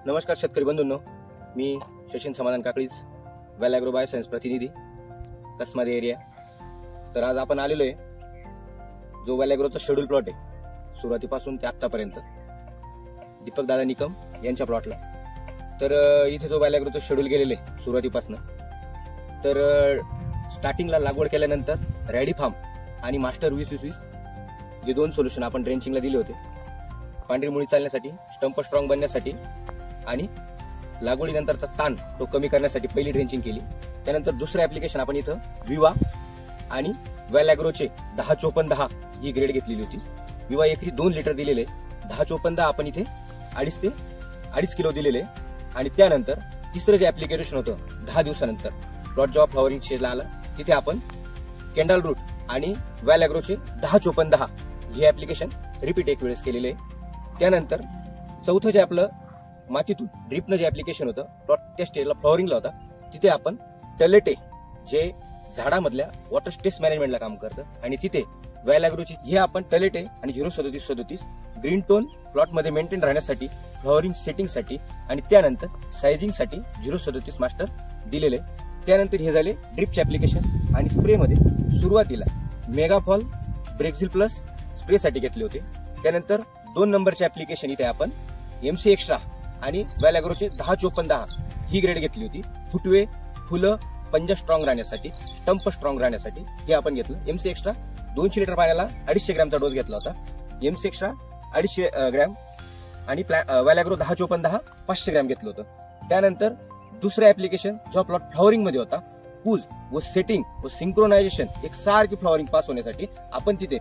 नमस्कार शेतकरी बंधूंनो, मी शशीन समाधान काकळीज, वेल ॲग्रो बायोसायन्स प्रतिनिधी, कसमादे एरिया। तर आज आपण आलेलो आहे जो वेल ॲग्रोचा शेड्यूल प्लॉट आहे सुरुवातीपासून ते आतापर्यंत दीपक दादा निकम यांच्या प्लॉटला। तर इथे जो वेल ॲग्रोचा शेड्यूल गेलेले सुरुवातीपासून, तर स्टार्टिंगला लागवड केल्यानंतर रॅडी फार्म आणि मास्टर 20-20 जे दोन सोल्युशन आपण ड्रेंचिंगला दिले होते, पांढरी मुळी चालण्यासाठी, स्टंप स्ट्रॉंग बनण्यासाठी आणि लागवडीनंतरचा ताण तो कमी करण्यासाठी पहिली ड्रेंचिंग केली। त्यानंतर दुसरं ऍप्लिकेशन आपण इथं विवा आणि वेल ॲग्रोचे 10-54-10 ही ग्रेड घेतलेली होती। विवा एकरी 2 लिटर दिलेले, 10-54-10 आपण इथे 2.5 ते 2.5 किलो दिलेले। आणि त्यानंतर तिसरं जे ऍप्लिकेशन होतं 10 दिवसानंतर प्लॉट जेव्हा फ्लॉवरिंग स्टेजला आला, तिथे आपण कॅन्डल रूट आणि वेल ॲग्रोचे 10-54-10 हे ऍप्लिकेशन रिपीट एक वेळेस केलेले। त्यानंतर चौथं जे आपलं मातीतून ड्रिपनं जे ऍप्लिकेशन होतं प्लॉट त्या स्टेजला फ्लॉवरिंगला होता, तिथे आपण टलेटे जे झाडामधल्या वॉटर स्ट्रेस मॅनेजमेंटला काम करतं आणि तिथे वेल ॲग्रोची हे आपण टलेटे आणि 03737 ग्रीन टोन प्लॉट मध्ये मेंटेन राहण्यासाठी, फ्लॉवरिंग सेटिंगसाठी आणि त्यानंतर सायझिंगसाठी 037 मास्टर दिलेले। त्यानंतर हे झाले ड्रिपचे ऍप्लिकेशन आणि स्प्रे मध्ये सुरुवातीला मेगाफॉल ब्रेक्झिल प्लस स्प्रे साठी घेतले होते। त्यानंतर 2 नंबरचे ऍप्लिकेशन इथे आपण MC एक्स्ट्रा आणि वेल ॲग्रोचे 10-54-10 ही ग्रेड घेतली होती। फुटवे, फुलं, पंजा स्ट्रॉंग राहण्यासाठी, स्टंप स्ट्रॉंग राहण्यासाठी हे आपण घेतलं। MC एक्स्ट्रा 200 लिटर पाण्याला 250 ग्रॅमचा डोस घेतला होता। MC एक्स्ट्रा 250 ग्रॅम आणि वेल ॲग्रो 10-54-10 500 ग्रॅम घेतलं होतं। त्यानंतर दुसरं ऍप्लिकेशन जो प्लॉट फ्लॉवरिंग मध्ये होता, कूज व सेटिंग व सिंक्रोनायझेशन एक सारखी फ्लॉवरिंग पास होण्यासाठी आपण तिथे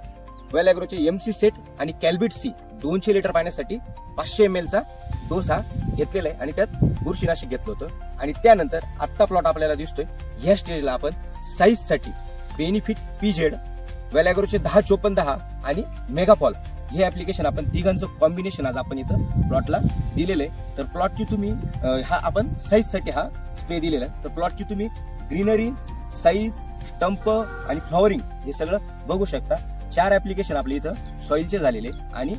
वेल ॲग्रोचे MC सेट आणि कॅल्बिट C 200 लिटर पाण्यासाठी 500 ml चा डोस हा घेतलेला आहे आणि त्यात बुरशीनाशक घेतलं होतं। आणि त्यानंतर आत्ता प्लॉट आपल्याला दिसतोय ह्या स्टेजला आपण साईज साठी बेनिफिट PZ, वेल ॲग्रोचे 10-54-10 आणि मेगाफॉल हे ऍप्लिकेशन आपण तिघांचं कॉम्बिनेशन आज आपण इथं प्लॉटला दिलेले। तर प्लॉटची तुम्ही हा आपण साईज साठी हा स्प्रे दिलेला आहे। तर प्लॉटची तुम्ही ग्रीनरी, साईज, स्टंप आणि फ्लॉवरिंग हे सगळं बघू शकता। 4 ऍप्लिकेशन आपले इथं सॉइलचे झालेले आणि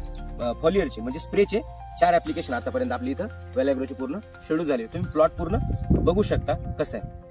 फॉलिअरचे म्हणजे स्प्रेचे 4 ऍप्लिकेशन आतापर्यंत आपले इथं वेल ॲग्रोचे पूर्ण शेड्यूल झाले। तुम्ही प्लॉट पूर्ण बघू शकता कसं आहे।